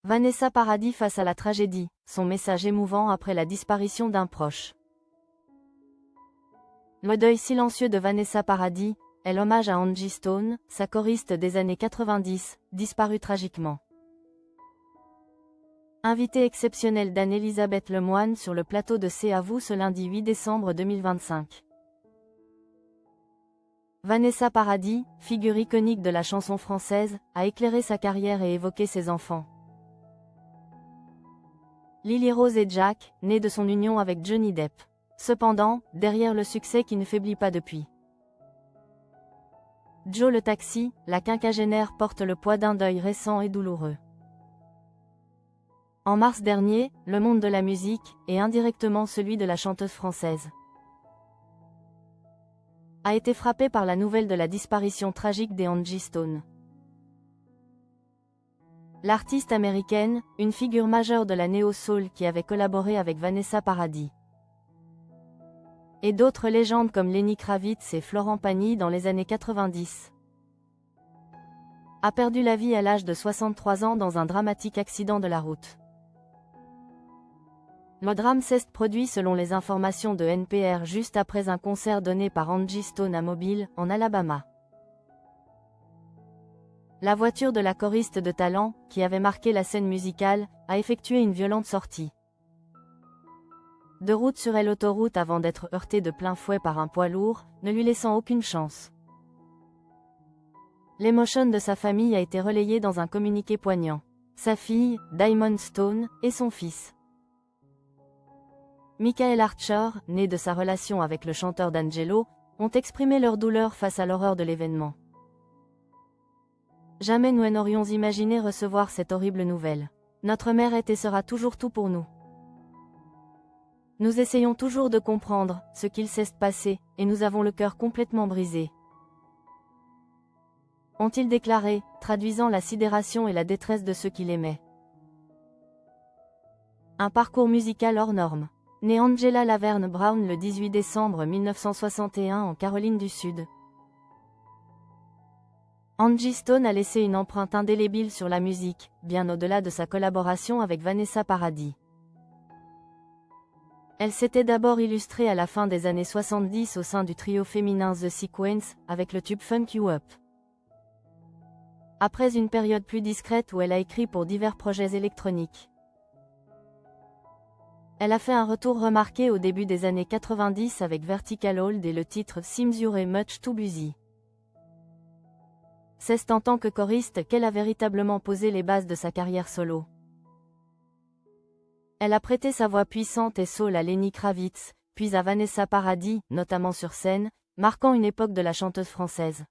Vanessa Paradis face à la tragédie, son message émouvant après la disparition d'un proche. Le deuil silencieux de Vanessa Paradis est l'hommage à Angie Stone, sa choriste des années 90, disparue tragiquement. Invitée exceptionnelle d'Anne-Elisabeth Lemoine sur le plateau de C'est à vous ce lundi 8 décembre 2025. Vanessa Paradis, figure iconique de la chanson française, a éclairé sa carrière et évoqué ses enfants. Lily Rose et Jack, nés de son union avec Johnny Depp. Cependant, derrière le succès qui ne faiblit pas depuis. Joe le taxi, la quinquagénaire porte le poids d'un deuil récent et douloureux. En mars dernier, le monde de la musique, et indirectement celui de la chanteuse française, a été frappé par la nouvelle de la disparition tragique d'Angie Stone. L'artiste américaine, une figure majeure de la néo-soul qui avait collaboré avec Vanessa Paradis. Et d'autres légendes comme Lenny Kravitz et Florent Pagny dans les années 90. A perdu la vie à l'âge de 63 ans dans un dramatique accident de la route. Le drame s'est produit selon les informations de NPR juste après un concert donné par Angie Stone à Mobile, en Alabama. La voiture de la choriste de talent, qui avait marqué la scène musicale, a effectué une violente sortie de route sur l'autoroute avant d'être heurtée de plein fouet par un poids lourd, ne lui laissant aucune chance. L'émotion de sa famille a été relayée dans un communiqué poignant. Sa fille, Diamond Stone, et son fils, Michael Archer, né de sa relation avec le chanteur D'Angelo, ont exprimé leur douleur face à l'horreur de l'événement. Jamais nous n'aurions imaginé recevoir cette horrible nouvelle. Notre mère est et sera toujours tout pour nous. Nous essayons toujours de comprendre ce qu'il s'est passé, et nous avons le cœur complètement brisé. Ont-ils déclaré, traduisant la sidération et la détresse de ceux qui l'aimaient. Un parcours musical hors norme. Née Angela Laverne Brown le 18 décembre 1961 en Caroline du Sud. Angie Stone a laissé une empreinte indélébile sur la musique, bien au-delà de sa collaboration avec Vanessa Paradis. Elle s'était d'abord illustrée à la fin des années 70 au sein du trio féminin The Sequence, avec le tube Funk You Up. Après une période plus discrète où elle a écrit pour divers projets électroniques. Elle a fait un retour remarqué au début des années 90 avec Vertical Hold et le titre Seems You're Much Too Busy. C'est en tant que choriste qu'elle a véritablement posé les bases de sa carrière solo. Elle a prêté sa voix puissante et soul à Lenny Kravitz, puis à Vanessa Paradis, notamment sur scène, marquant une époque de la chanteuse française.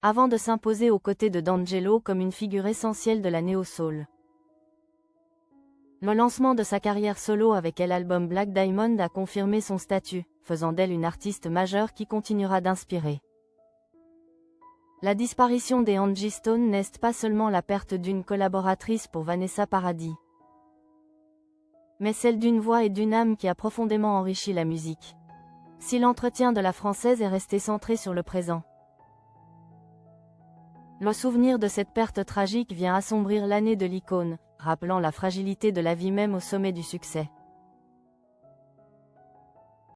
Avant de s'imposer aux côtés de D'Angelo comme une figure essentielle de la néo-soul. Le lancement de sa carrière solo avec l'album Black Diamond a confirmé son statut, faisant d'elle une artiste majeure qui continuera d'inspirer. La disparition d'Angie Stone n'est pas seulement la perte d'une collaboratrice pour Vanessa Paradis, mais celle d'une voix et d'une âme qui a profondément enrichi la musique. Si l'entretien de la française est resté centré sur le présent, le souvenir de cette perte tragique vient assombrir l'année de l'icône, rappelant la fragilité de la vie même au sommet du succès.